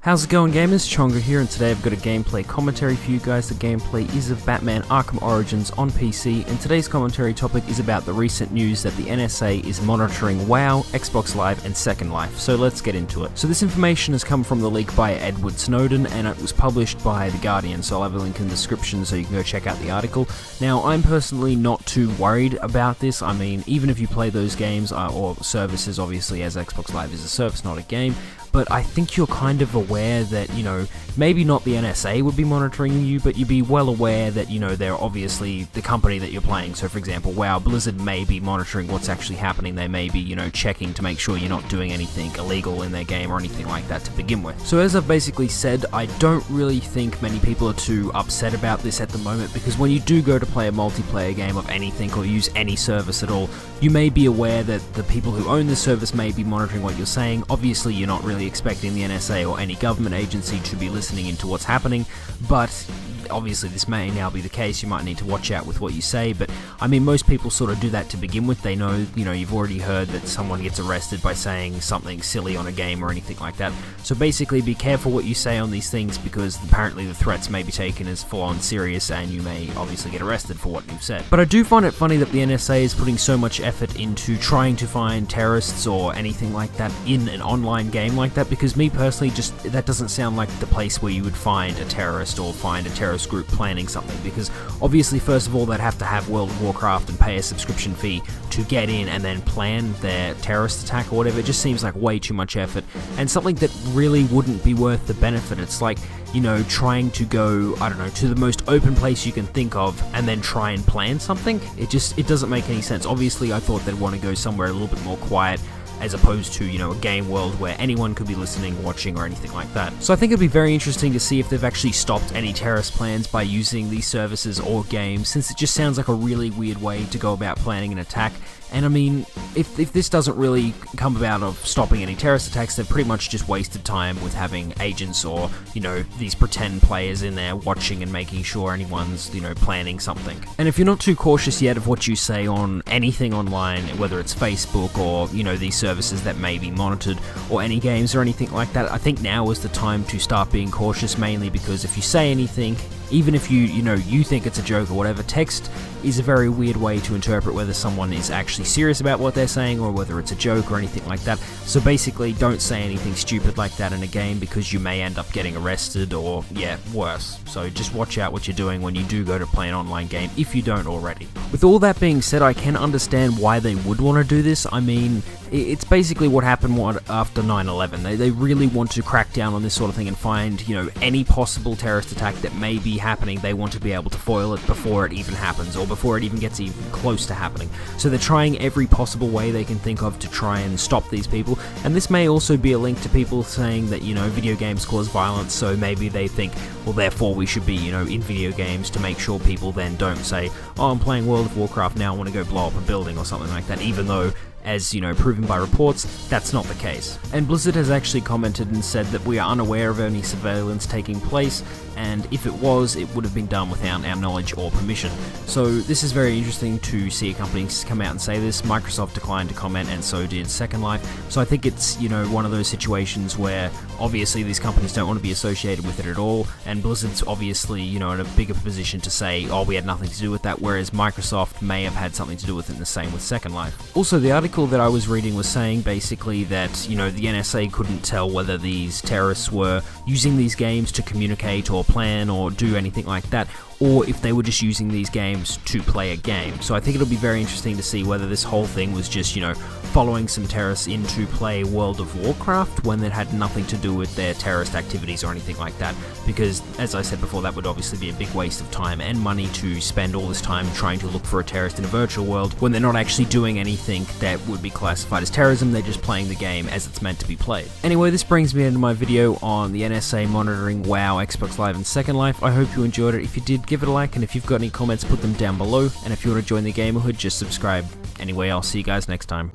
How's it going, gamers? Chongo here, and today I've got a gameplay commentary for you guys. The gameplay is of Batman Arkham Origins on PC, and today's commentary topic is about the recent news that the NSA is monitoring WoW, Xbox Live, and Second Life. So let's get into it. So this information has come from the leak by Edward Snowden, and it was published by The Guardian, so I'll have a link in the description so you can go check out the article. Now, I'm personally not too worried about this. I mean, even if you play those games, or services, obviously, as Xbox Live is a service, not a game, but I think you're kind of aware that, you know, maybe not the NSA would be monitoring you, but you'd be well aware that, you know, they're obviously the company that you're playing. So, for example, WoW, Blizzard may be monitoring what's actually happening. They may be, you know, checking to make sure you're not doing anything illegal in their game or anything like that to begin with. So, as I've basically said, I don't really think many people are too upset about this at the moment, because when you do go to play a multiplayer game of anything or use any service at all, you may be aware that the people who own the service may be monitoring what you're saying. Obviously, you're not really expecting the NSA or any government agency to be listening into what's happening, but obviously this may now be the case. You might need to watch out with what you say, but I mean, most people sort of do that to begin with. They know, you know, you've already heard that someone gets arrested by saying something silly on a game or anything like that. So basically, be careful what you say on these things, because apparently the threats may be taken as full-on serious, and you may obviously get arrested for what you've said. But I do find it funny that the NSA is putting so much effort into trying to find terrorists or anything like that in an online game like that, because me personally, just that doesn't sound like the place where you would find a terrorist or find a terrorist group planning something, because obviously, first of all, they'd have to have World of Warcraft and pay a subscription fee to get in and then plan their terrorist attack or whatever. It just seems like way too much effort, and something that really wouldn't be worth the benefit. It's like, you know, trying to go, I don't know, to the most open place you can think of and then try and plan something. It doesn't make any sense. Obviously, I thought they'd want to go somewhere a little bit more quiet, as opposed to, you know, a game world where anyone could be listening, watching, or anything like that. So I think it'd be very interesting to see if they've actually stopped any terrorist plans by using these services or games, since it just sounds like a really weird way to go about planning an attack. And I mean, if this doesn't really come about of stopping any terrorist attacks, they've pretty much just wasted time with having agents or, you know, these pretend players in there watching and making sure anyone's, you know, planning something. And if you're not too cautious yet of what you say on anything online, whether it's Facebook or, you know, these services that may be monitored, or any games or anything like that, I think now is the time to start being cautious, mainly because if you say anything, even if you think it's a joke or whatever, text is a very weird way to interpret whether someone is actually serious about what they're saying or whether it's a joke or anything like that. So basically, don't say anything stupid like that in a game, because you may end up getting arrested or, yeah, worse. So just watch out what you're doing when you do go to play an online game, if you don't already. With all that being said, I can understand why they would want to do this. I mean, it's basically what happened after 9/11. They really want to crack down on this sort of thing and find, you know, any possible terrorist attack that may be happening. They want to be able to foil it before it even happens, or before it even gets even close to happening. So they're trying every possible way they can think of to try and stop these people. And this may also be a link to people saying that, you know, video games cause violence, so maybe they think, well, therefore we should be, you know, in video games to make sure people then don't say, oh, I'm playing World of Warcraft now, I want to go blow up a building or something like that, even though, as, you know, proven by reports, that's not the case. And Blizzard has actually commented and said that we are unaware of any surveillance taking place, and if it was, it would have been done without our knowledge or permission. So this is very interesting to see a company come out and say this. Microsoft declined to comment, and so did Second Life. So I think it's, you know, one of those situations where obviously these companies don't want to be associated with it at all, and Blizzard's obviously, you know, in a bigger position to say, oh, we had nothing to do with that, whereas Microsoft may have had something to do with it, and the same with Second Life. Also, the article that I was reading was saying basically that, you know, the NSA couldn't tell whether these terrorists were using these games to communicate or plan or do anything like that, or if they were just using these games to play a game. So I think it'll be very interesting to see whether this whole thing was just, you know, following some terrorists in to play World of Warcraft when it had nothing to do with their terrorist activities or anything like that, because, as I said before, that would obviously be a big waste of time and money to spend all this time trying to look for a terrorist in a virtual world when they're not actually doing anything that would be classified as terrorism. They're just playing the game as it's meant to be played. Anyway, this brings me into my video on the NSA monitoring WoW, Xbox Live, and Second Life. I hope you enjoyed it. If you did, give it a like, and if you've got any comments, put them down below, and if you want to join the Gamerhood, just subscribe. Anyway, I'll see you guys next time.